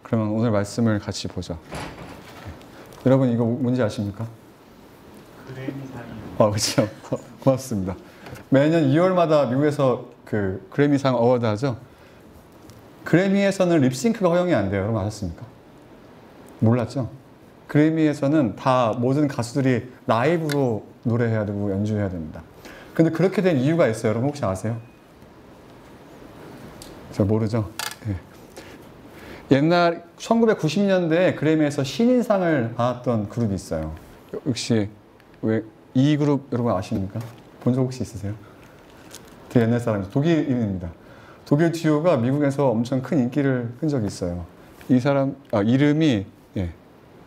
그러면 오늘 말씀을 같이 보죠. 여러분 이거 뭔지 아십니까? 그래미상이요. 그렇죠. 고맙습니다. 매년 2월마다 미국에서 그 그래미상 어워드 하죠. 그래미에서는 립싱크가 허용이 안 돼요. 여러분 아셨습니까? 몰랐죠? 그래미에서는 다 모든 가수들이 라이브로 노래해야 되고 연주해야 됩니다. 근데 그렇게 된 이유가 있어요. 여러분 혹시 아세요? 저 모르죠? 네. 옛날 1990년대에 그래미에서 신인상을 받았던 그룹이 있어요. 혹시 왜 이 그룹 여러분 아십니까? 본 적 혹시 있으세요? 되게 옛날 사람이죠. 독일인입니다. 독일 듀오가 미국에서 엄청 큰 인기를 끈 적이 있어요. 이 사람 이름이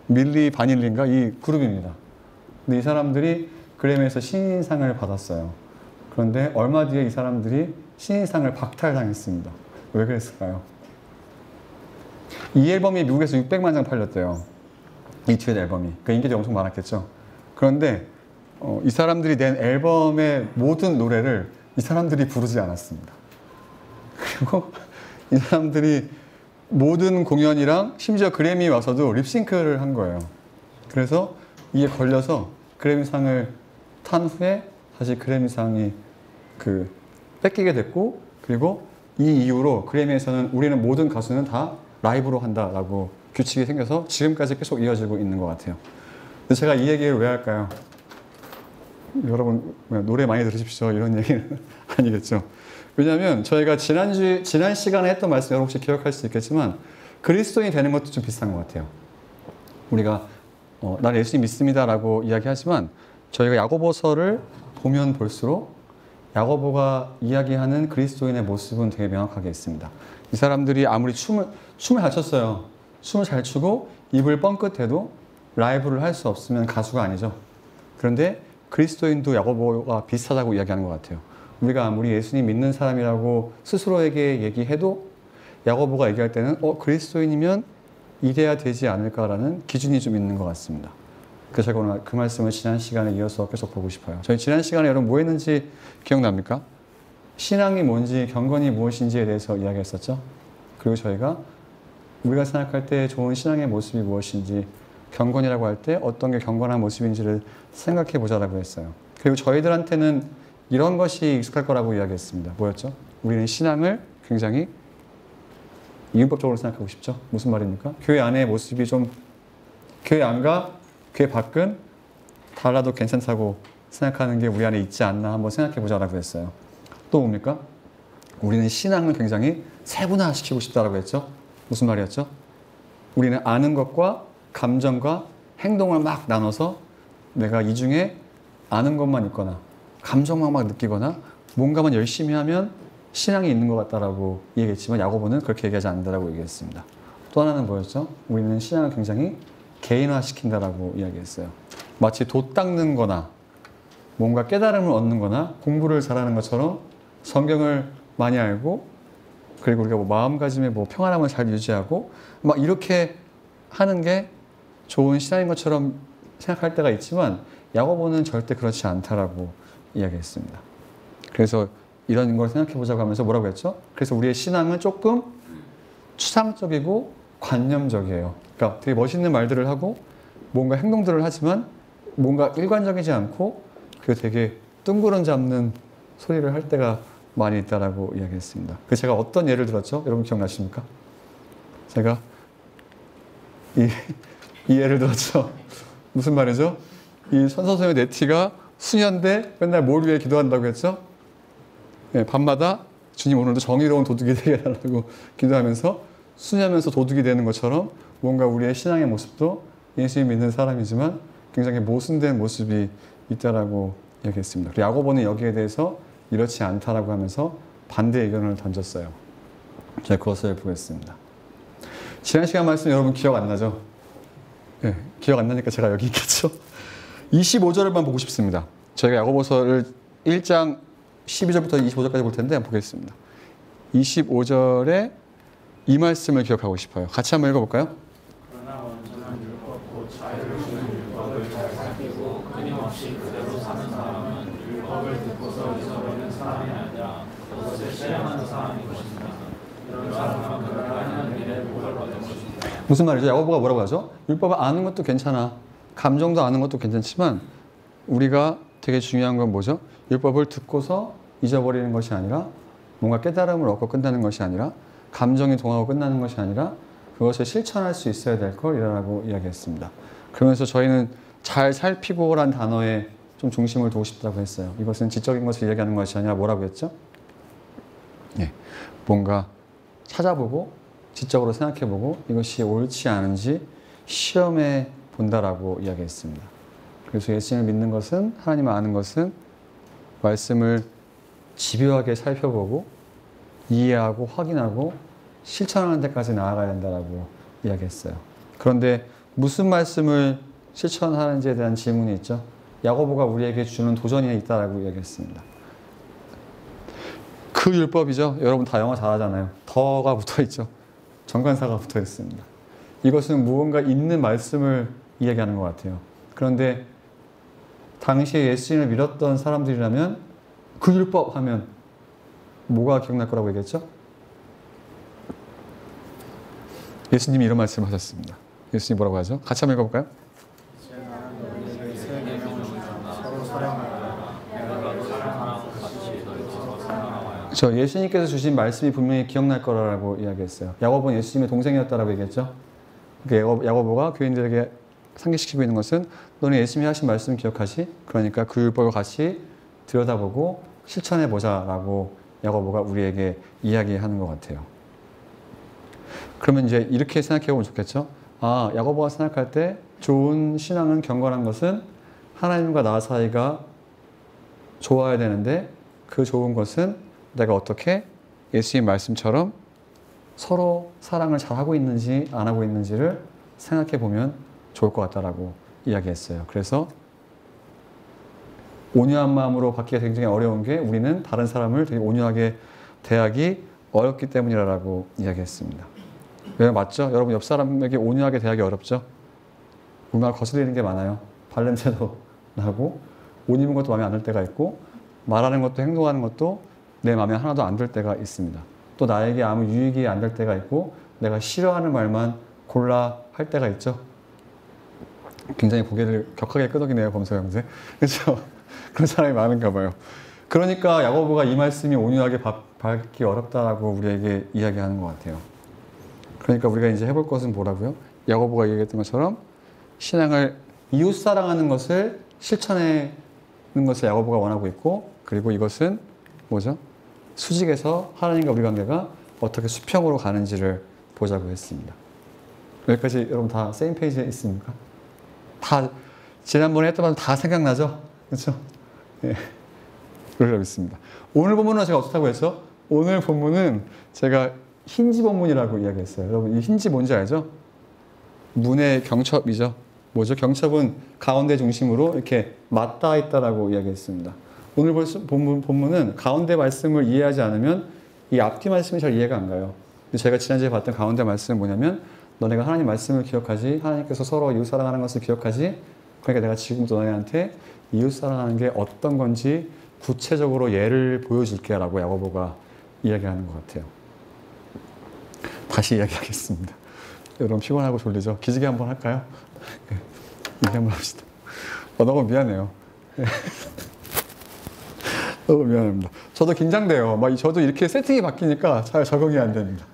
밀리 바닐리인가 이 그룹입니다. 근데 이 사람들이 그래미에서 신인상을 받았어요. 그런데 얼마 뒤에 이 사람들이 신인상을 박탈당했습니다. 왜 그랬을까요? 이 앨범이 미국에서 600만 장 팔렸대요. 이 듀엣 앨범이. 그 인기도 엄청 많았겠죠. 그런데 이 사람들이 낸 앨범의 모든 노래를 이 사람들이 부르지 않았습니다. 그리고 이 사람들이 모든 공연이랑 심지어 그래미 와서도 립싱크를 한 거예요. 그래서 이게 걸려서 그래미상을 탄 후에 다시 그래미상이 뺏기게 됐고, 그리고 이 이후로 그래미에서는 우리는 모든 가수는 다 라이브로 한다라고 규칙이 생겨서 지금까지 계속 이어지고 있는 것 같아요. 근데 제가 이 얘기를 왜 할까요? 여러분 노래 많이 들으십시오 이런 얘기는 아니겠죠. 왜냐하면 저희가 지난 시간에 했던 말씀 여러분 혹시 기억할 수 있겠지만 그리스도인이 되는 것도 좀 비슷한 것 같아요. 우리가 난 예수님 믿습니다 라고 이야기하지만 저희가 야고보서를 보면 볼수록 야고보가 이야기하는 그리스도인의 모습은 되게 명확하게 있습니다. 이 사람들이 아무리 춤을 잘 췄어요. 춤을 잘 추고 입을 뻥끗해도 라이브를 할 수 없으면 가수가 아니죠. 그런데 그리스도인도 야고보가 비슷하다고 이야기하는 것 같아요. 우리가 아무리 예수님 믿는 사람이라고 스스로에게 얘기해도 야고보가 얘기할 때는 그리스도인이면 이래야 되지 않을까라는 기준이 좀 있는 것 같습니다. 그래서 제가 오늘 그 말씀을 지난 시간에 이어서 계속 보고 싶어요. 저희 지난 시간에 여러분 뭐 했는지 기억납니까? 신앙이 뭔지, 경건이 무엇인지에 대해서 이야기했었죠. 그리고 저희가 우리가 생각할 때 좋은 신앙의 모습이 무엇인지, 경건이라고 할 때 어떤 게 경건한 모습인지를 생각해 보자라고 했어요. 그리고 저희들한테는 이런 것이 익숙할 거라고 이야기했습니다. 뭐였죠? 우리는 신앙을 굉장히 이윤법적으로 생각하고 싶죠. 무슨 말입니까? 교회 안의 모습이 좀 교회 안과 교회 밖은 달라도 괜찮다고 생각하는 게 우리 안에 있지 않나 한번 생각해 보자라고 했어요. 또 뭡니까? 우리는 신앙을 굉장히 세분화시키고 싶다라고 했죠. 무슨 말이었죠? 우리는 아는 것과 감정과 행동을 막 나눠서 내가 이 중에 아는 것만 있거나 감정만 막 느끼거나 뭔가만 열심히 하면 신앙이 있는 것 같다라고 얘기했지만 야고보는 그렇게 얘기하지 않는다라고 얘기했습니다. 또 하나는 뭐였죠? 우리는 신앙을 굉장히 개인화시킨다라고 이야기했어요. 마치 돛 닦는 거나 뭔가 깨달음을 얻는 거나 공부를 잘하는 것처럼 성경을 많이 알고 그리고 우리가 마음가짐의 평안함을 잘 유지하고 막 이렇게 하는 게 좋은 신앙인 것처럼 생각할 때가 있지만 야고보는 절대 그렇지 않다라고 이야기했습니다. 그래서 이런 걸 생각해 보자고 하면서 뭐라고 했죠? 그래서 우리의 신앙은 조금 추상적이고 관념적이에요. 그러니까 되게 멋있는 말들을 하고 뭔가 행동들을 하지만 뭔가 일관적이지 않고 그리고 되게 뜬구름 잡는 소리를 할 때가 많이 있다라고 이야기했습니다. 그래서 제가 어떤 예를 들었죠? 여러분 기억나십니까? 제가 이 예를 들었죠. 무슨 말이죠? 이 선서소녀 네티가 수년대 맨날 뭘 위해 기도한다고 했죠? 네, 밤마다 주님 오늘도 정의로운 도둑이 되게 해달라고 기도하면서 수냐면서 도둑이 되는 것처럼 뭔가 우리의 신앙의 모습도 예수님 믿는 사람이지만 굉장히 모순된 모습이 있다라고 얘기했습니다. 그리고 야고보는 여기에 대해서 이렇지 않다라고 하면서 반대 의견을 던졌어요. 제가 그것을 보겠습니다. 지난 시간 말씀 여러분 기억 안 나죠? 네, 기억 안 나니까 제가 여기 있겠죠? 25절을만 보고 싶습니다. 저희가 야고보서를 1장 12절부터 25절까지 볼 텐데 보겠습니다. 25절에 이 말씀을 기억하고 싶어요. 같이 한번 읽어볼까요? 그러나 온전한 율법 곧 자유를 주는 율법을 잘 살피고 끊임없이 그대로 사는 사람은 율법을 듣고서 잊어버리는 사람이 아니라 그것을 실행하는 사람인 것입니다. 이런 사람은 그를 하는 일에 복을 받을 것입니다. 무슨 말이죠? 야고보가 뭐라고 하죠? 율법을 아는 것도 괜찮아. 감정도 아는 것도 괜찮지만 우리가 되게 중요한 건 뭐죠? 율법을 듣고서 잊어버리는 것이 아니라 뭔가 깨달음을 얻고 끝나는 것이 아니라 감정이 동하고 끝나는 것이 아니라 그것을 실천할 수 있어야 될 걸이라고 이야기했습니다. 그러면서 저희는 잘 살피고란 단어에 좀 중심을 두고 싶다고 했어요. 이것은 지적인 것을 이야기하는 것이 아니라 뭐라고 했죠? 예, 뭔가 찾아보고 지적으로 생각해보고 이것이 옳지 않은지 시험해 본다라고 이야기했습니다. 그래서 예수님을 믿는 것은, 하나님을 아는 것은 말씀을 집요하게 살펴보고 이해하고 확인하고 실천하는 데까지 나아가야 된다라고 이야기했어요. 그런데 무슨 말씀을 실천하는지에 대한 질문이 있죠. 야고보가 우리에게 주는 도전이 있다라고 이야기했습니다. 그 율법이죠. 여러분 다 영어 잘하잖아요. 더가 붙어있죠. 정관사가 붙어있습니다. 이것은 무언가 있는 말씀을 이야기하는 것 같아요. 그런데 당시에 예수님을 믿었던 사람들이라면 그 율법 하면 뭐가 기억날 거라고 얘기했죠? 예수님이 이런 말씀을 하셨습니다. 예수님 뭐라고 하죠? 같이 한번 읽어볼까요? 저 예수님께서 주신 말씀이 분명히 기억날 거라고 이야기했어요. 야고보는 예수님의 동생이었다라고 얘기했죠. 야고보가 교인들에게 상기시키고 있는 것은 너는 예수님이 하신 말씀 기억하시? 그러니까 그 율법을 같이 들여다보고 실천해보자라고 야고보가 우리에게 이야기하는 것 같아요. 그러면 이제 이렇게 생각해보면 좋겠죠. 아, 야고보가 생각할 때 좋은 신앙은 경건한 것은 하나님과 나 사이가 좋아야 되는데 그 좋은 것은 내가 어떻게 예수님 말씀처럼 서로 사랑을 잘하고 있는지 안 하고 있는지를 생각해보면 좋을 것 같다라고 이야기했어요. 그래서 온유한 마음으로 받기가 굉장히 어려운 게 우리는 다른 사람을 되게 온유하게 대하기 어렵기 때문이라고 이야기했습니다. 왜 맞죠? 여러분 옆 사람에게 온유하게 대하기 어렵죠? 우리가 거슬리는 게 많아요. 발냄새도 나고 옷 입은 것도 마음에 안 들 때가 있고 말하는 것도 행동하는 것도 내 마음에 하나도 안 들 때가 있습니다. 또 나에게 아무 유익이 안 될 때가 있고 내가 싫어하는 말만 골라 할 때가 있죠. 굉장히 고개를 격하게 끄덕이네요, 범서 형제. 그렇죠? 그런 사람이 많은가 봐요. 그러니까 야고보가 이 말씀이 온유하게 받기 어렵다라고 우리에게 이야기하는 것 같아요. 그러니까 우리가 이제 해볼 것은 뭐라고요? 야고보가 얘기했던 것처럼 신앙을 이웃 사랑하는 것을 실천하는 것을 야고보가 원하고 있고, 그리고 이것은 뭐죠? 수직에서 하나님과 우리 관계가 어떻게 수평으로 가는지를 보자고 했습니다. 여기까지 여러분 다 세임 페이지에 있습니까? 다 지난번에 했던 말 다 생각나죠? 그렇죠? 예. 그러려고 있습니다. 오늘 본문은 제가 어떻다고 했죠? 오늘 본문은 제가 힌지 본문이라고 이야기했어요. 여러분 이 힌지 뭔지 알죠? 문의 경첩이죠. 뭐죠? 경첩은 가운데 중심으로 이렇게 맞닿아 있다라고 이야기했습니다. 오늘 본문은 가운데 말씀을 이해하지 않으면 이 앞뒤 말씀이 잘 이해가 안 가요. 근데 제가 지난주에 봤던 가운데 말씀은 뭐냐면 너네가 하나님 말씀을 기억하지, 하나님께서 서로 이웃 사랑하는 것을 기억하지, 그러니까 내가 지금부터 너네한테 이웃 사랑하는 게 어떤 건지 구체적으로 예를 보여줄게 라고 야고보가 이야기하는 것 같아요. 다시 이야기하겠습니다. 여러분 피곤하고 졸리죠? 기지개 한번 할까요? 얘기 한번 합시다. 너무 미안해요. 너무 미안합니다. 저도 긴장돼요. 저도 이렇게 세팅이 바뀌니까 잘 적응이 안 됩니다.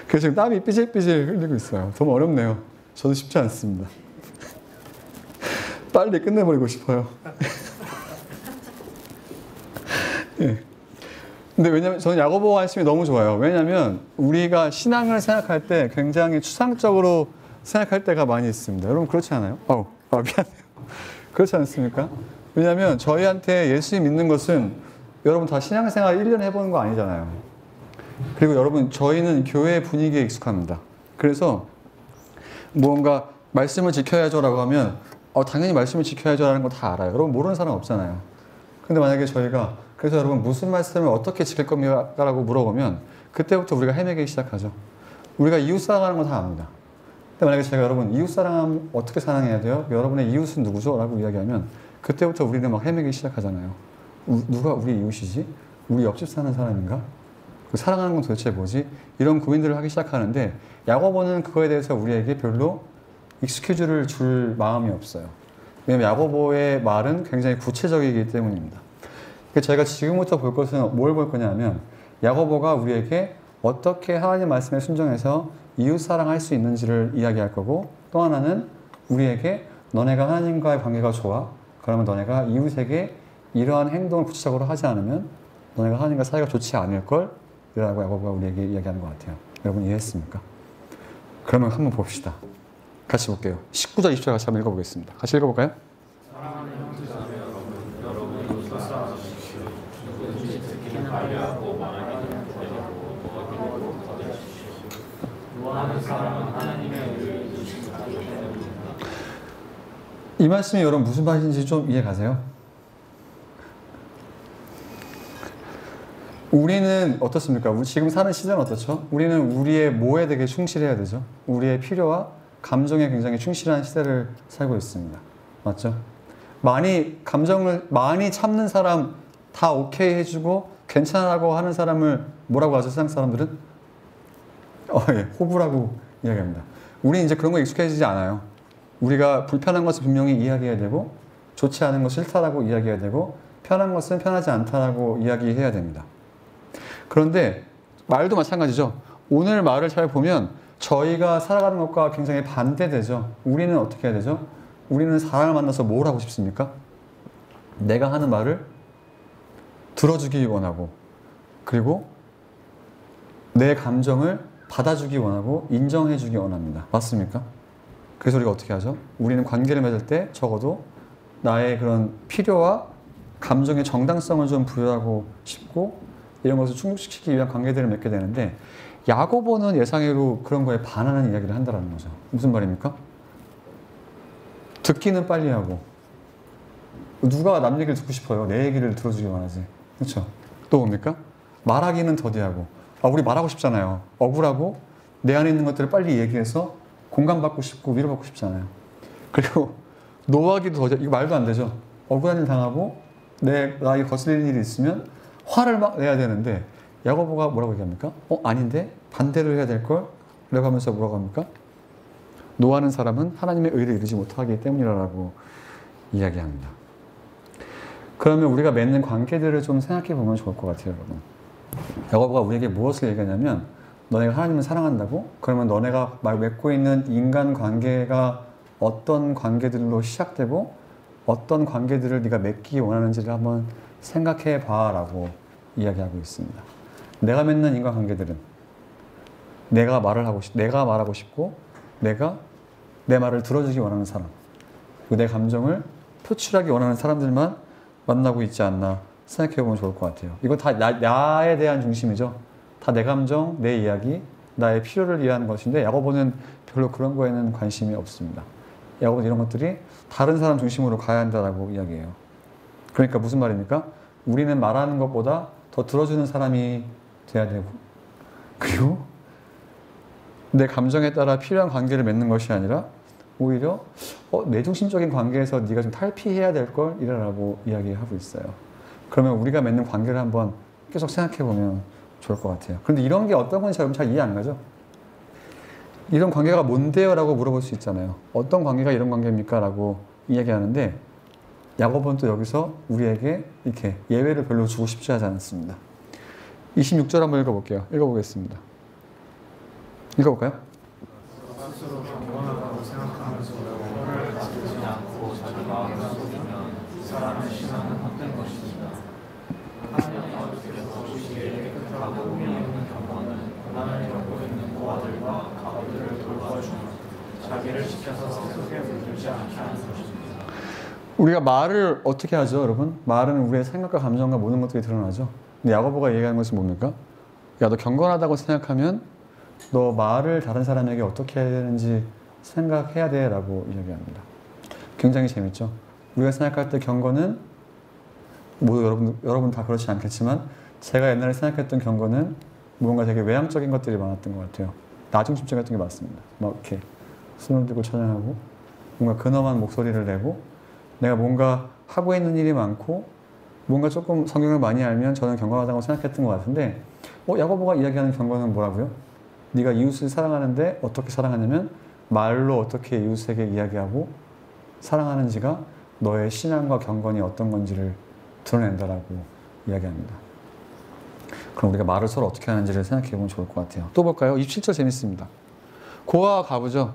그래서 지금 땀이 삐질삐질 흘리고 있어요. 너무 어렵네요. 저도 쉽지 않습니다. 빨리 끝내버리고 싶어요. 예. 근데 왜냐면 저는 야고보 말씀이 너무 좋아요. 왜냐면 우리가 신앙을 생각할 때 굉장히 추상적으로 생각할 때가 많이 있습니다. 여러분 그렇지 않아요? 미안해요. 그렇지 않습니까? 왜냐면 저희한테 예수님 믿는 것은 여러분 다 신앙생활 1년 해보는 거 아니잖아요. 그리고 여러분 저희는 교회 분위기에 익숙합니다. 그래서 무언가 말씀을 지켜야죠 라고 하면 당연히 말씀을 지켜야죠 라는 거 다 알아요. 여러분 모르는 사람 없잖아요. 근데 만약에 저희가 그래서 여러분 무슨 말씀을 어떻게 지킬 겁니까? 라고 물어보면 그때부터 우리가 헤매기 시작하죠. 우리가 이웃 사랑하는 거 다 압니다. 근데 만약에 제가 여러분 이웃 사랑하면 어떻게 사랑해야 돼요? 여러분의 이웃은 누구죠? 라고 이야기하면 그때부터 우리는 막 헤매기 시작하잖아요. 누가 우리 이웃이지? 우리 옆집 사는 사람인가? 사랑하는 건 도대체 뭐지? 이런 고민들을 하기 시작하는데 야고보는 그거에 대해서 우리에게 별로 익스큐즈를 줄 마음이 없어요. 왜냐하면 야고보의 말은 굉장히 구체적이기 때문입니다. 저희가 지금부터 볼 것은 뭘 볼 거냐면 야고보가 우리에게 어떻게 하나님 말씀에 순종해서 이웃 사랑할 수 있는지를 이야기할 거고, 또 하나는 우리에게 너네가 하나님과의 관계가 좋아, 그러면 너네가 이웃에게 이러한 행동을 구체적으로 하지 않으면 너네가 하나님과 사이가 좋지 않을 걸 이라고 야고보가 우리에게 이야기하는 것 같아요. 여러분 이해했습니까? 그러면 한번 봅시다. 같이 볼게요. 19절 20절 같이 한번 읽어보겠습니다. 같이 읽어볼까요? 사랑하는 형제자매 여러분 이웃과 싸우십시오. 누구든지 듣기는 빨리 하고 말하기는 더디고 먹기는 더디십시오. 노하는 사람은 하나님의 의를 이루지 못하기 때문입니다. 이 말씀이 여러분 무슨 말인지 좀 이해 가세요? 우리는 어떻습니까? 우리 지금 사는 시대는 어떻죠? 우리는 우리의 뭐에 되게 충실해야 되죠? 우리의 필요와 감정에 굉장히 충실한 시대를 살고 있습니다. 맞죠? 감정을 많이 참는 사람 다 오케이 해주고 괜찮아라고 하는 사람을 뭐라고 하죠? 세상 사람들은? 예, 호구라고 이야기합니다. 우리는 이제 그런 거 익숙해지지 않아요. 우리가 불편한 것을 분명히 이야기해야 되고, 좋지 않은 것을 싫다라고 이야기해야 되고, 편한 것은 편하지 않다라고 이야기해야 됩니다. 그런데 말도 마찬가지죠. 오늘 말을 잘 보면 저희가 살아가는 것과 굉장히 반대되죠. 우리는 어떻게 해야 되죠? 우리는 사람을 만나서 뭘 하고 싶습니까? 내가 하는 말을 들어주기 원하고, 그리고 내 감정을 받아주기 원하고 인정해주기 원합니다. 맞습니까? 그래서 우리가 어떻게 하죠? 우리는 관계를 맺을 때 적어도 나의 그런 필요와 감정의 정당성을 좀 부여하고 싶고, 이런 것을 충족시키기 위한 관계들을 맺게 되는데, 야고보는 예상외로 그런 거에 반하는 이야기를 한다는 거죠. 무슨 말입니까? 듣기는 빨리 하고, 누가 남 얘기를 듣고 싶어요? 내 얘기를 들어주기 원하지. 그렇죠? 또 뭡니까? 말하기는 더디하고, 우리 말하고 싶잖아요. 억울하고 내 안에 있는 것들을 빨리 얘기해서 공감받고 싶고 위로받고 싶잖아요. 그리고 노하기도 더디하고, 이거 말도 안 되죠. 억울한 일 당하고 나에게 거슬리는 일이 있으면 화를 막 내야 되는데, 야고보가 뭐라고 얘기합니까? 아닌데? 반대로 해야 될걸? 라고 하면서 뭐라고 합니까? 노하는 사람은 하나님의 의를 이루지 못하기 때문이라고 이야기합니다. 그러면 우리가 맺는 관계들을 좀 생각해 보면 좋을 것 같아요, 여러분. 야고보가 우리에게 무엇을 얘기하냐면, 너네가 하나님을 사랑한다고? 그러면 너네가 맺고 있는 인간 관계가 어떤 관계들로 시작되고 어떤 관계들을 네가 맺기 원하는지를 한번 생각해 봐라고 이야기하고 있습니다. 내가 맺는 인간관계들은 내가 말하고 싶고, 내가 내 말을 들어주기 원하는 사람, 그리고 내 감정을 표출하기 원하는 사람들만 만나고 있지 않나 생각해 보면 좋을 것 같아요. 이거 다 나에 대한 중심이죠. 다 내 감정, 내 이야기, 나의 필요를 위한 것인데, 야고보는 별로 그런 거에는 관심이 없습니다. 야고보는 이런 것들이 다른 사람 중심으로 가야 한다라고 이야기해요. 그러니까 무슨 말입니까? 우리는 말하는 것보다 더 들어주는 사람이 돼야 되고, 그리고 내 감정에 따라 필요한 관계를 맺는 것이 아니라 오히려 내중심적인 관계에서 네가 좀 탈피해야 될 걸 이라고 이야기하고 있어요. 그러면 우리가 맺는 관계를 한번 계속 생각해 보면 좋을 것 같아요. 그런데 이런 게 어떤 건지 잘 이해 안 가죠? 이런 관계가 뭔데요? 라고 물어볼 수 있잖아요. 어떤 관계가 이런 관계입니까? 라고 이야기하는데, 야고보는 또 여기서 우리에게 이렇게 예외를 별로 주고 싶지 않습니다. 26절 한번 읽어보겠습니다. 읽어볼까요? 스스로 경건하다고 생각하면서 영혼을 가지지 않고 자기 마음을 쏟으면 사람의 신앙은 헛된 것입니다. 하나님이 어떻게서 우리에게 깨끗하고 의미 있는 경건은 고난을 겪고 있는 노아들과 가부들을 돌봐주며 자기를 지켜서 세속에 물들지 않게 하는 것입니다. 우리가 말을 어떻게 하죠, 여러분? 말은 우리의 생각과 감정과 모든 것들이 드러나죠. 근데 야고보가 얘기하는 것은 뭡니까? 야, 너 경건하다고 생각하면 너 말을 다른 사람에게 어떻게 해야 되는지 생각해야 돼 라고 이야기합니다. 굉장히 재밌죠? 우리가 생각할 때 경건은 모두 여러분 다 그렇지 않겠지만, 제가 옛날에 생각했던 경건은 뭔가 되게 외향적인 것들이 많았던 것 같아요. 나중심적인 게 많습니다. 막 이렇게 손을 들고 찬양하고 뭔가 근엄한 목소리를 내고, 내가 뭔가 하고 있는 일이 많고 뭔가 조금 성경을 많이 알면 저는 경건하다고 생각했던 것 같은데, 야고보가 이야기하는 경고는 뭐라고요? 네가 이웃을 사랑하는데 어떻게 사랑하냐면 말로 어떻게 이웃에게 이야기하고 사랑하는지가 너의 신앙과 경건이 어떤 건지를 드러낸다라고 이야기합니다. 그럼 우리가 말을 서로 어떻게 하는지를 생각해 보면 좋을 것 같아요. 또 볼까요? 27절 재밌습니다. 고아와 과부죠.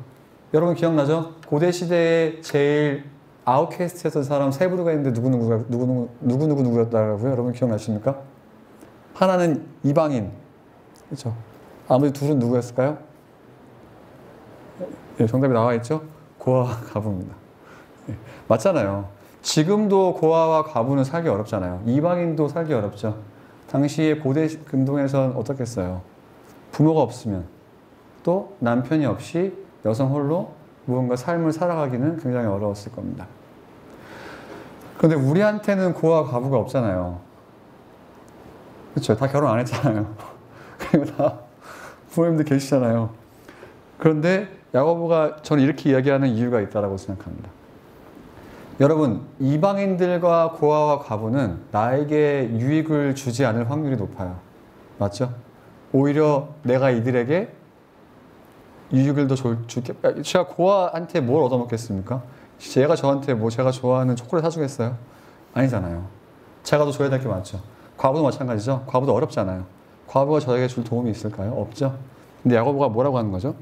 여러분 기억나죠? 고대 시대에 제일 아웃캐스트였던 사람 세 부류가 있는데 누구였다고요? 여러분 기억나십니까? 하나는 이방인, 그렇죠? 아무리 둘은 누구였을까요? 예, 정답이 나와 있죠? 고아와 과부입니다. 예, 맞잖아요. 지금도 고아와 과부는 살기 어렵잖아요. 이방인도 살기 어렵죠. 당시에 고대 근동에선 어떻겠어요? 부모가 없으면 또 남편이 없이 여성 홀로 무언가 삶을 살아가기는 굉장히 어려웠을 겁니다. 그런데 우리한테는 고아와 과부가 없잖아요. 그렇죠? 다 결혼 안 했잖아요. 그리고 다 부모님들 계시잖아요. 그런데 야고보가 저는 이렇게 이야기하는 이유가 있다고 생각합니다. 여러분, 이방인들과 고아와 과부는 나에게 유익을 주지 않을 확률이 높아요. 맞죠? 오히려 내가 이들에게 유익을 더 줄게. 제가 고아한테 뭘 얻어먹겠습니까? 얘가 저한테 제가 좋아하는 초콜릿 사주겠어요? 아니잖아요. 제가 더 줘야 될 게 많죠. 과부도 마찬가지죠. 과부도 어렵잖아요. 과부가 저에게 줄 도움이 있을까요? 없죠. 근데 야고보가 뭐라고 하는 거죠?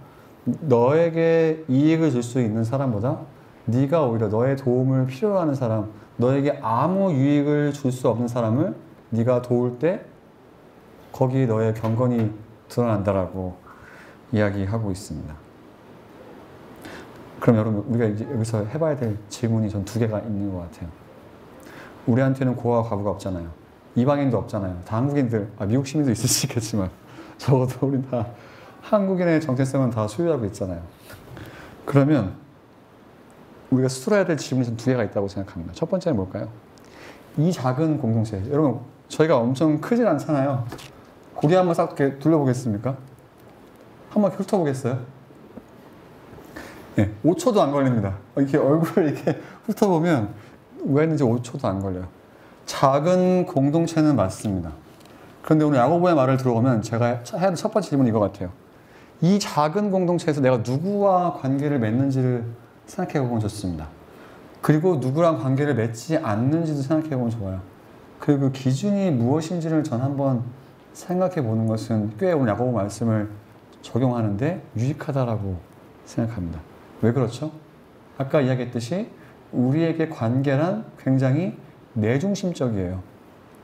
너에게 이익을 줄 수 있는 사람보다 네가 오히려 너의 도움을 필요로 하는 사람, 너에게 아무 유익을 줄 수 없는 사람을 네가 도울 때 거기 너의 경건이 드러난다라고 이야기하고 있습니다. 그럼 여러분 우리가 이제 여기서 해봐야 될 질문이 전 두 개가 있는 것 같아요. 우리한테는 고아와 과부가 없잖아요. 이방인도 없잖아요. 다 한국인들, 미국 시민도 있을 수 있겠지만 적어도 우리 다 한국인의 정체성은 다 소유하고 있잖아요. 그러면 우리가 스스로 해야 될 질문이 전 두 개가 있다고 생각합니다. 첫 번째는 뭘까요? 이 작은 공동체. 여러분 저희가 엄청 크진 않잖아요. 고개 한번 싹 이렇게 둘러보겠습니까? 한번 훑어보겠어요? 네, 5초도 안 걸립니다. 이렇게 얼굴을 이렇게 훑어보면 왜 했는지 5초도 안 걸려요. 작은 공동체는 맞습니다. 그런데 오늘 야고보의 말을 들어보면 제가 해야 될 첫 번째 질문이 이거 같아요. 이 작은 공동체에서 내가 누구와 관계를 맺는지를 생각해보면 좋습니다. 그리고 누구랑 관계를 맺지 않는지도 생각해보면 좋아요. 그리고 그 기준이 무엇인지를 전 한번 생각해보는 것은 꽤 오늘 야고보 말씀을 적용하는데 유익하다라고 생각합니다. 왜 그렇죠? 아까 이야기했듯이 우리에게 관계란 굉장히 내중심적이에요.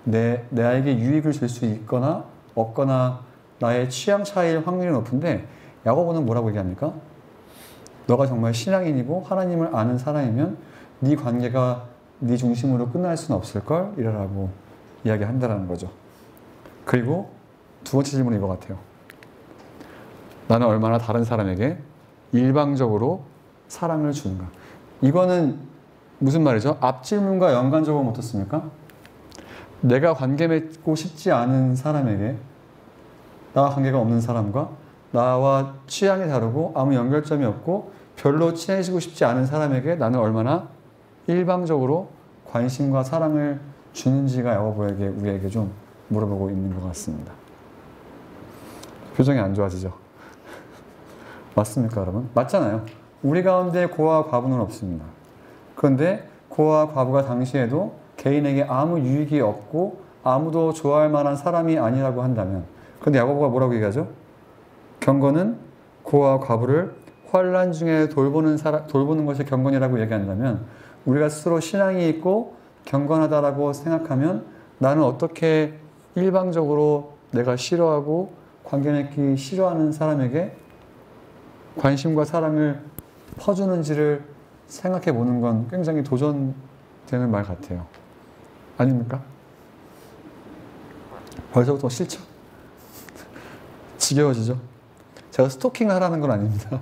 나에게 유익을 줄 수 있거나 없거나 나의 취향 차이일 확률이 높은데 야고보는 뭐라고 얘기합니까? 너가 정말 신앙인이고 하나님을 아는 사람이면 네 관계가 네 중심으로 끝날 수는 없을걸? 이라고 이야기한다는 거죠. 그리고 두 번째 질문은 이거 같아요. 나는 얼마나 다른 사람에게 일방적으로 사랑을 주는가? 이거는 무슨 말이죠? 앞 질문과 연관적으로 어떻습니까? 내가 관계 맺고 싶지 않은 사람에게, 나와 관계가 없는 사람과 나와 취향이 다르고 아무 연결점이 없고 별로 친해지고 싶지 않은 사람에게 나는 얼마나 일방적으로 관심과 사랑을 주는지가 야고보에게 우리에게 좀 물어보고 있는 것 같습니다. 표정이 안 좋아지죠? 맞습니까, 여러분? 맞잖아요. 우리 가운데 고아와 과부는 없습니다. 그런데 고아와 과부가 당시에도 개인에게 아무 유익이 없고 아무도 좋아할 만한 사람이 아니라고 한다면, 그런데 야고보가 뭐라고 얘기하죠? 경건은 고아와 과부를 환난 중에 돌보는 것이 경건이라고 얘기한다면, 우리가 스스로 신앙이 있고 경건하다라고 생각하면 나는 어떻게 일방적으로 내가 싫어하고 관계 맺기 싫어하는 사람에게 관심과 사랑을 퍼주는지를 생각해 보는 건 굉장히 도전되는 말 같아요. 아닙니까? 벌써부터 싫죠? 지겨워지죠? 제가 스토킹 하라는 건 아닙니다.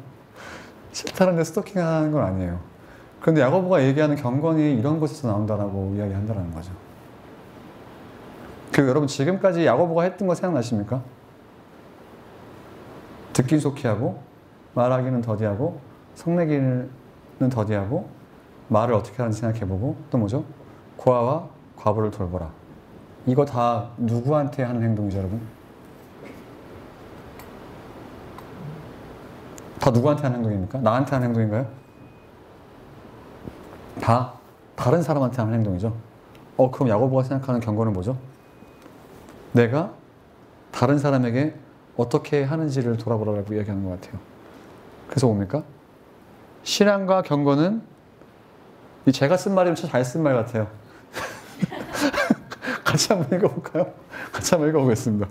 싫다는데 스토킹 하는 건 아니에요. 그런데 야고보가 얘기하는 경건이 이런 곳에서 나온다라고 이야기한다는 거죠. 그리고 여러분 지금까지 야고보가 했던 거 생각나십니까? 듣긴 좋게 하고 말하기는 더디하고 성내기는 더디하고 말을 어떻게 하는지 생각해보고 또 뭐죠? 고아와 과부를 돌보라. 이거 다 누구한테 하는 행동이죠, 여러분? 다 누구한테 하는 행동입니까? 나한테 하는 행동인가요? 다 다른 사람한테 하는 행동이죠. 그럼 야고보가 생각하는 경고는 뭐죠? 내가 다른 사람에게 어떻게 하는지를 돌아보라고 이야기하는 것 같아요. 그래서 뭡니까? 신앙과 경고는 제가 쓴 말이면 참 잘 쓴 말 같아요. 같이 한번 읽어볼까요? 같이 한번 읽어보겠습니다.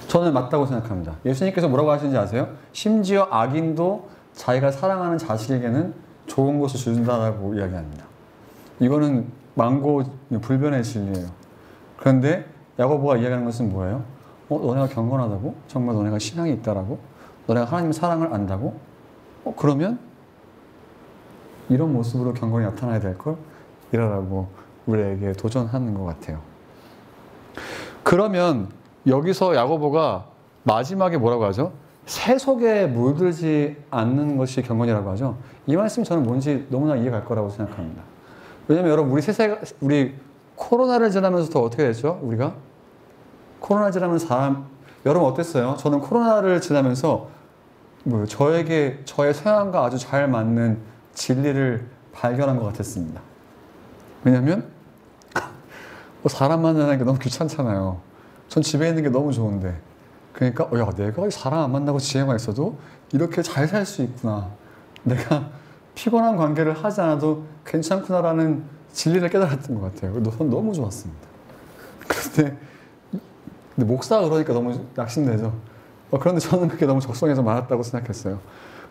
저는 맞다고 생각합니다. 예수님께서 뭐라고 하시는지 아세요? 심지어 악인도 자기가 사랑하는 자식에게는 좋은 것을 준다라고 이야기합니다. 이거는 망고 불변의 진리예요. 그런데 야고보가 이야기하는 것은 뭐예요? 너네가 경건하다고? 정말 너네가 신앙이 있다라고? 너네가 하나님의 사랑을 안다고? 그러면 이런 모습으로 경건이 나타나야 될걸? 이러라고 우리에게 도전하는 것 같아요. 그러면 여기서 야고보가 마지막에 뭐라고 하죠? 새 속에 물들지 않는 것이 경건이라고 하죠. 이 말씀이 저는 뭔지 너무나 이해갈 거라고 생각합니다. 왜냐면 여러분 우리 코로나를 지나면서 더 어떻게 됐죠? 우리가 코로나 지나면서 여러분 어땠어요? 저는 코로나를 지나면서 저에게 저의 성향과 아주 잘 맞는 진리를 발견한 것 같았습니다. 왜냐면 사람 만나는 게 너무 귀찮잖아요. 전 집에 있는 게 너무 좋은데. 그러니까 야, 내가 사람 안 만나고 집에만 있어도 이렇게 잘 살 수 있구나. 내가 피곤한 관계를 하지 않아도 괜찮구나라는 진리를 깨달았던 것 같아요. 너무 좋았습니다. 근데 목사가 그러니까 너무 낙심되죠. 그런데 저는 그게 너무 적성에서 맞았다고 생각했어요.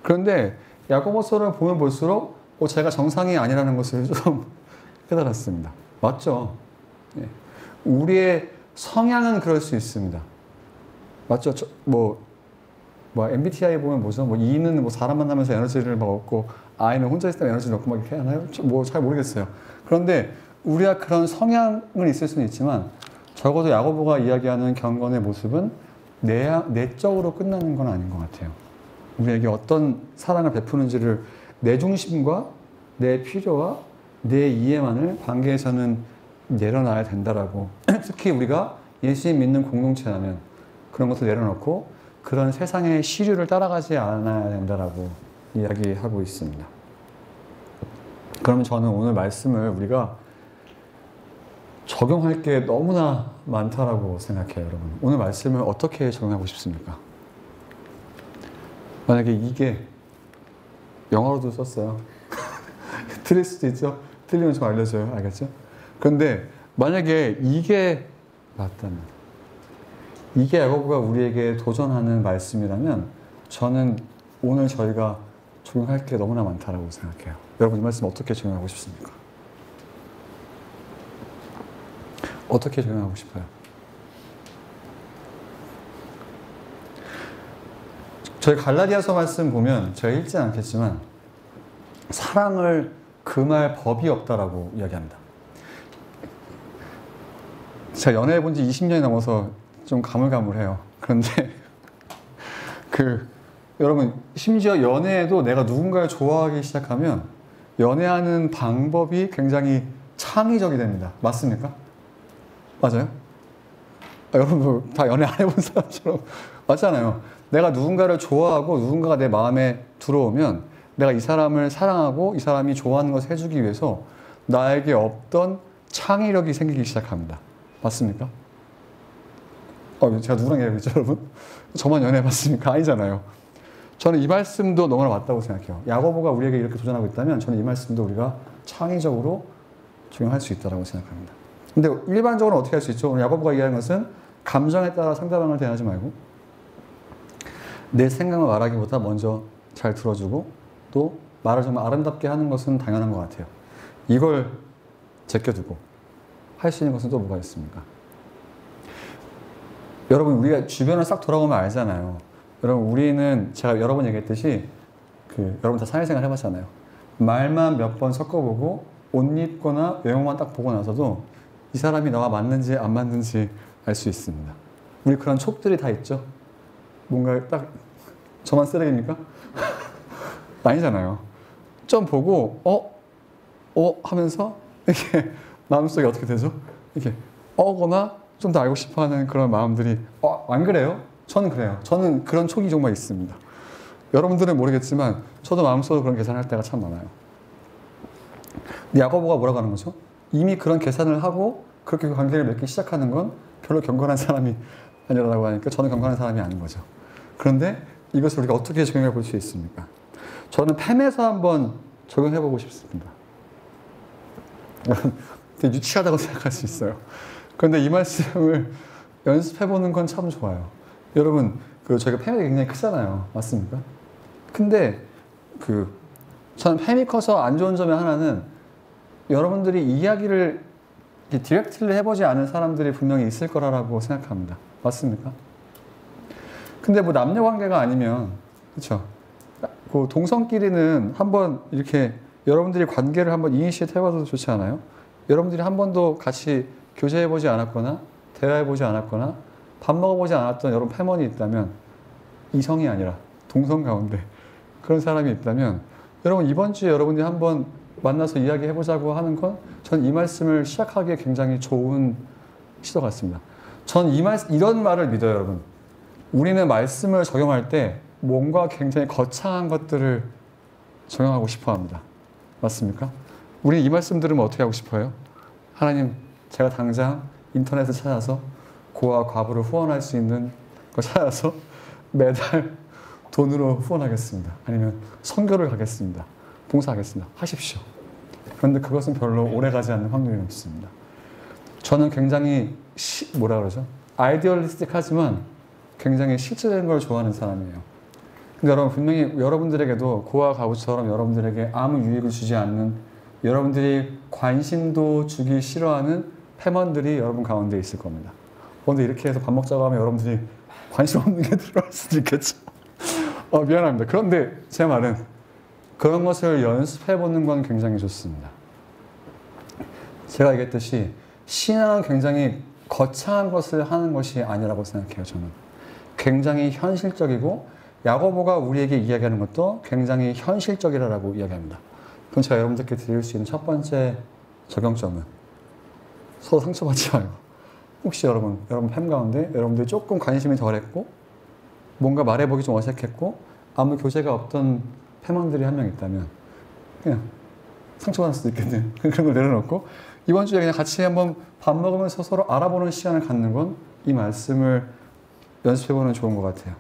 그런데 야고보서를 보면 볼수록 제가 정상이 아니라는 것을 좀 깨달았습니다. 맞죠? 예. 우리의 성향은 그럴 수 있습니다. 맞죠? MBTI 보면 뭐죠? E는 사람 만나면서 에너지를 막 얻고, I는 혼자 있을 때 에너지를 얻고 막 이렇게 하나요? 잘 모르겠어요. 그런데 우리가 그런 성향은 있을 수는 있지만, 적어도 야고보가 이야기하는 경건의 모습은 내적으로 끝나는 건 아닌 것 같아요. 우리에게 어떤 사랑을 베푸는지를 내 중심과 내 필요와 내 이해만을 관계에서는 내려놔야 된다라고. 특히 우리가 예수님 믿는 공동체라면 그런 것을 내려놓고 그런 세상의 시류를 따라가지 않아야 된다라고 이야기하고 있습니다. 그러면 저는 오늘 말씀을 우리가 적용할 게 너무나 많다라고 생각해요, 여러분. 오늘 말씀을 어떻게 적용하고 싶습니까? 만약에 이게 영어로도 썼어요. 틀릴 수도 있죠. 틀리면 좀 알려줘요. 알겠죠? 그런데 만약에 이게 맞다면, 이게 야고보가 우리에게 도전하는 말씀이라면 저는 오늘 저희가 적용할 게 너무나 많다라고 생각해요. 여러분 이 말씀 어떻게 적용하고 싶습니까? 어떻게 적용하고 싶어요? 저희 갈라디아서 말씀 보면 제가 읽지 않겠지만 사랑을 금할 법이 없다라고 이야기합니다. 제가 연애해 본 지 20년이 넘어서 좀 가물가물해요. 그런데 여러분 심지어 연애에도 내가 누군가를 좋아하기 시작하면 연애하는 방법이 굉장히 창의적이 됩니다. 맞습니까? 맞아요? 여러분 다 연애 안 해본 사람처럼 맞잖아요. 내가 누군가를 좋아하고 누군가가 내 마음에 들어오면 내가 이 사람을 사랑하고 이 사람이 좋아하는 것을 해주기 위해서 나에게 없던 창의력이 생기기 시작합니다. 맞습니까? 제가 누구랑 얘기하고 있죠, 여러분? 저만 연애해봤습니까? 아니잖아요. 저는 이 말씀도 너무나 맞다고 생각해요. 야고보가 우리에게 이렇게 도전하고 있다면 저는 이 말씀도 우리가 창의적으로 적용할 수 있다고 생각합니다. 근데 일반적으로 어떻게 할 수 있죠? 오늘 야고보가 이야기하는 것은 감정에 따라 상대방을 대하지 말고 내 생각을 말하기보다 먼저 잘 들어주고 또 말을 정말 아름답게 하는 것은 당연한 것 같아요. 이걸 제껴두고 할 수 있는 것은 또 뭐가 있습니까? 여러분 우리가 주변을 싹 돌아보면 알잖아요. 여러분 우리는 제가 여러 번 얘기했듯이 여러분 다 사회생활 해봤잖아요. 말만 몇 번 섞어보고 옷 입거나 외모만 딱 보고 나서도 이 사람이 나와 맞는지 안 맞는지 알 수 있습니다. 우리 그런 촉들이 다 있죠. 뭔가 딱 저만 쓰레기입니까? 아니잖아요. 좀 보고 하면서 이렇게 마음속에 어떻게 되죠? 이렇게 거나 좀 더 알고 싶어하는 그런 마음들이 안 그래요? 저는 그래요. 저는 그런 촉이 정말 있습니다. 여러분들은 모르겠지만 저도 마음속으로 그런 계산을 할 때가 참 많아요. 근데 야고보가 뭐라고 하는 거죠? 이미 그런 계산을 하고 그렇게 관계를 맺기 시작하는 건 별로 경건한 사람이 아니라고 하니까 저는 경건한 사람이 아닌 거죠. 그런데 이것을 우리가 어떻게 적용해 볼 수 있습니까? 저는 팸에서 한번 적용해 보고 싶습니다. 되게 유치하다고 생각할 수 있어요. 그런데 이 말씀을 연습해 보는 건 참 좋아요. 여러분, 저희가 팸이 굉장히 크잖아요. 맞습니까? 근데 저는 팸이 커서 안 좋은 점의 하나는 여러분들이 이야기를 디렉트를 해보지 않은 사람들이 분명히 있을 거라고 생각합니다. 맞습니까? 근데 뭐 남녀 관계가 아니면, 그렇죠? 그 동성끼리는 한번 이렇게 여러분들이 관계를 한번 이니시에이트 해봐도 좋지 않아요? 여러분들이 한 번도 같이 교제해보지 않았거나 대화해보지 않았거나 밥 먹어보지 않았던 여러분 패먼이 있다면, 이성이 아니라 동성 가운데 그런 사람이 있다면, 여러분 이번 주에 여러분들이 한번 만나서 이야기해보자고 하는 건 전 이 말씀을 시작하기에 굉장히 좋은 시도 같습니다. 전 이런 말을 믿어요, 여러분. 우리는 말씀을 적용할 때 뭔가 굉장히 거창한 것들을 적용하고 싶어 합니다. 맞습니까? 우리 이 말씀 들으면 어떻게 하고 싶어요? 하나님, 제가 당장 인터넷을 찾아서 고아 과부를 후원할 수 있는 걸 찾아서 매달 돈으로 후원하겠습니다. 아니면 선교를 가겠습니다. 봉사하겠습니다. 하십시오. 그런데 그것은 별로 오래가지 않는 확률이 높습니다. 저는 굉장히 뭐라 그러죠? 아이디얼리스틱하지만 굉장히 실질적인 걸 좋아하는 사람이에요. 근데 여러분, 분명히 여러분들에게도 고아 과부처럼 여러분들에게 아무 유익을 주지 않는, 여러분들이 관심도 주기 싫어하는 패먼들이 여러분 가운데 있을 겁니다. 그런데 이렇게 해서 밥 먹자고 하면 여러분들이 관심 없는 게 들어갈 수도 있겠죠. 미안합니다. 그런데 제 말은 그런 것을 연습해보는 건 굉장히 좋습니다. 제가 얘기했듯이 신앙은 굉장히 거창한 것을 하는 것이 아니라고 생각해요, 저는. 굉장히 현실적이고, 야고보가 우리에게 이야기하는 것도 굉장히 현실적이라고 이야기합니다. 그럼 제가 여러분들께 드릴 수 있는 첫 번째 적용점은 서로 상처받지 말고, 혹시 여러분 팸 가운데 여러분들이 조금 관심이 덜했고 뭔가 말해보기 좀 어색했고 아무 교제가 없던 패먼들이 한 명 있다면 그냥 상처받을 수도 있겠네요. 그런 걸 내려놓고 이번 주에 그냥 같이 한번 밥 먹으면서 서로 알아보는 시간을 갖는 건 이 말씀을 연습해보는 좋은 것 같아요.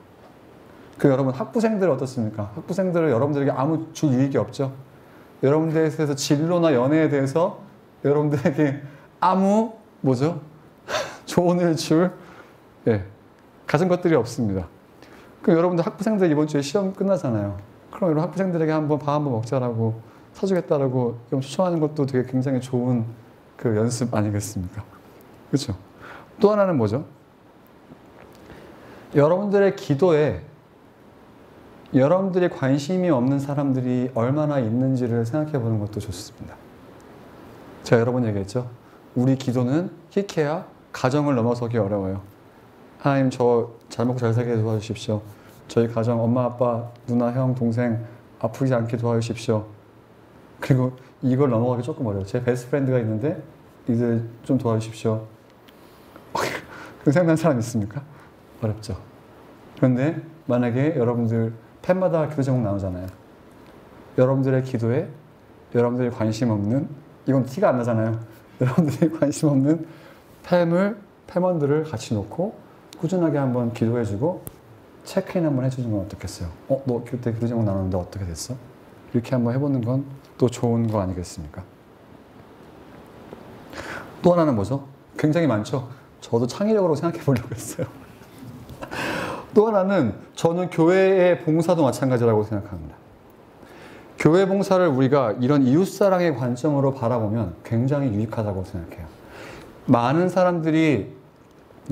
여러분 학부생들 어떻습니까? 학부생들은 여러분들에게 아무 줄 이익이 없죠. 여러분들에 대해서 진로나 연애에 대해서 여러분들에게 아무 조언을 줄 가진 것들이 없습니다. 그럼 여러분들 학부생들 이번 주에 시험 끝나잖아요. 그럼 여러분 학부생들에게 한번 밥 한번 먹자라고 사주겠다라고 추천하는 것도 되게 굉장히 좋은 연습 아니겠습니까? 그렇죠? 또 하나는 뭐죠? 여러분들의 기도에 여러분들이 관심이 없는 사람들이 얼마나 있는지를 생각해 보는 것도 좋습니다. 제가 여러 번 얘기했죠. 우리 기도는 희캐야 가정을 넘어서기 어려워요. 하나님, 저 잘 먹고 잘 살게 도와주십시오. 저희 가정 엄마, 아빠, 누나, 형, 동생 아프지 않게 도와주십시오. 그리고 이걸 넘어가기 조금 어려워요. 제 베스트 프렌드가 있는데 이들 좀 도와주십시오. 그 생각나는 사람 있습니까? 어렵죠. 그런데 만약에 여러분들 팬마다 기도 제목 나오잖아요. 여러분들의 기도에 여러분들이 관심 없는, 이건 티가 안 나잖아요. 여러분들이 관심 없는 패먼들을 같이 놓고 꾸준하게 한번 기도해주고 체크인 한번 해주는 건 어떻겠어요? 너 그때 기도 제목 나눴는데 어떻게 됐어? 이렇게 한번 해보는 건 또 좋은 거 아니겠습니까? 또 하나는 뭐죠? 굉장히 많죠? 저도 창의력으로 생각해 보려고 했어요. 또 하나는 저는 교회의 봉사도 마찬가지라고 생각합니다. 교회 봉사를 우리가 이런 이웃사랑의 관점으로 바라보면 굉장히 유익하다고 생각해요. 많은 사람들이,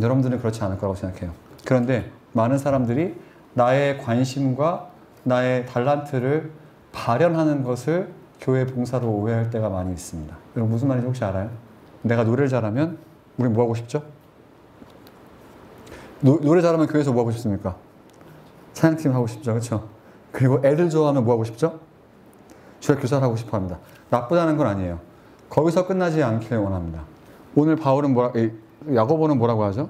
여러분들은 그렇지 않을 거라고 생각해요. 그런데 많은 사람들이 나의 관심과 나의 달란트를 발현하는 것을 교회 봉사로 오해할 때가 많이 있습니다. 여러분 무슨 말인지 혹시 알아요? 내가 노래를 잘하면 우리 뭐 하고 싶죠? 노래 잘하면 교회에서 뭐 하고 싶습니까? 찬양팀 하고 싶죠. 그렇죠? 그리고 애들 좋아하면 뭐 하고 싶죠? 주의 교사를 하고 싶어 합니다. 나쁘다는 건 아니에요. 거기서 끝나지 않기를 원합니다. 오늘 바울은 야고보는 뭐라고 하죠?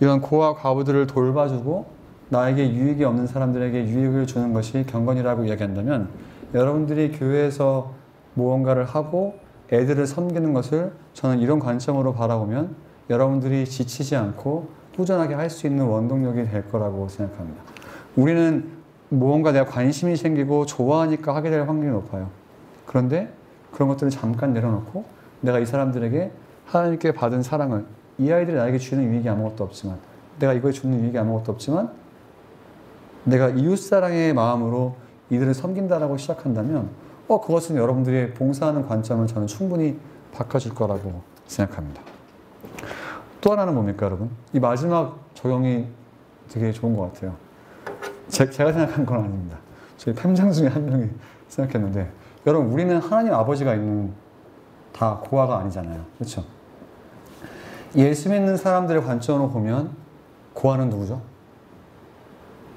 이런 고아 과부들을 돌봐주고 나에게 유익이 없는 사람들에게 유익을 주는 것이 경건이라고 이야기한다면 여러분들이 교회에서 무언가를 하고 애들을 섬기는 것을 저는 이런 관점으로 바라보면 여러분들이 지치지 않고 꾸준하게 할 수 있는 원동력이 될 거라고 생각합니다. 우리는 무언가 내가 관심이 생기고 좋아하니까 하게 될 확률이 높아요. 그런데 그런 것들을 잠깐 내려놓고 내가 이 사람들에게 하나님께 받은 사랑을, 이 아이들이 나에게 주는 유익이 아무것도 없지만, 내가 이거에 주는 유익이 아무것도 없지만 내가 이웃사랑의 마음으로 이들을 섬긴다라고 시작한다면 그것은 여러분들이 봉사하는 관점을 저는 충분히 바꿔줄 거라고 생각합니다. 또 하나는 뭡니까, 여러분? 이 마지막 적용이 되게 좋은 것 같아요. 제가 생각한 건 아닙니다. 저희 팸장 중에 한 명이 생각했는데, 여러분, 우리는 하나님 아버지가 있는 다 고아가 아니잖아요. 그렇죠? 예수 믿는 사람들의 관점으로 보면 고아는 누구죠?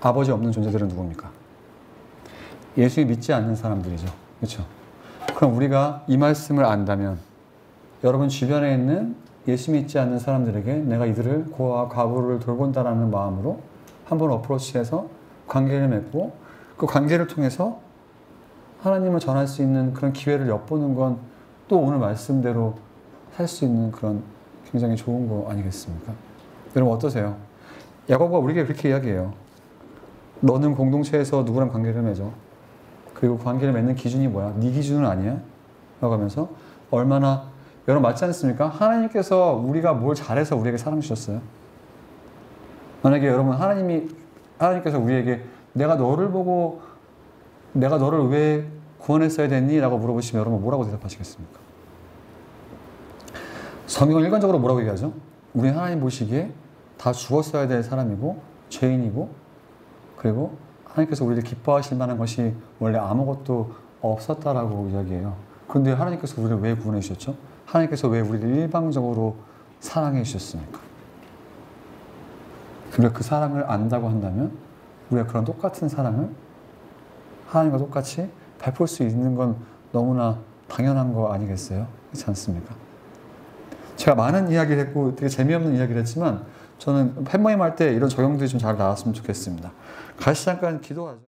아버지 없는 존재들은 누굽니까? 예수 믿지 않는 사람들이죠. 그렇죠? 그럼 우리가 이 말씀을 안다면 여러분 주변에 있는 예수 믿지 않는 사람들에게 내가 이들을 고아와 과부를 돌본다라는 마음으로 한번 어프로치해서 관계를 맺고 그 관계를 통해서 하나님을 전할 수 있는 그런 기회를 엿보는 건 또 오늘 말씀대로 살 수 있는 그런 굉장히 좋은 거 아니겠습니까? 여러분 어떠세요? 야고보가 우리에게 그렇게 이야기해요. 너는 공동체에서 누구랑 관계를 맺어? 그리고 관계를 맺는 기준이 뭐야? 네 기준은 아니야? 라고 하면서 얼마나, 여러분 맞지 않습니까? 하나님께서 우리가 뭘 잘해서 우리에게 사랑 주셨어요? 만약에 여러분 하나님께서 우리에게 내가 너를 보고 내가 너를 왜 구원했어야 됐니? 라고 물어보시면 여러분 뭐라고 대답하시겠습니까? 성경은 일관적으로 뭐라고 얘기하죠? 우리는 하나님 보시기에 다 죽었어야 될 사람이고 죄인이고, 그리고 하나님께서 우리를 기뻐하실 만한 것이 원래 아무것도 없었다라고 이야기해요. 그런데 하나님께서 우리를 왜 구원해 주셨죠? 하나님께서 왜 우리를 일방적으로 사랑해 주셨습니까? 우리가 그 사랑을 안다고 한다면 우리가 그런 똑같은 사랑을 하나님과 똑같이 베풀 수 있는 건 너무나 당연한 거 아니겠어요? 그렇지 않습니까? 제가 많은 이야기를 했고 되게 재미없는 이야기를 했지만 저는 팬모임 할 때 이런 적용들이 좀 잘 나왔으면 좋겠습니다. 같이 잠깐 기도하죠.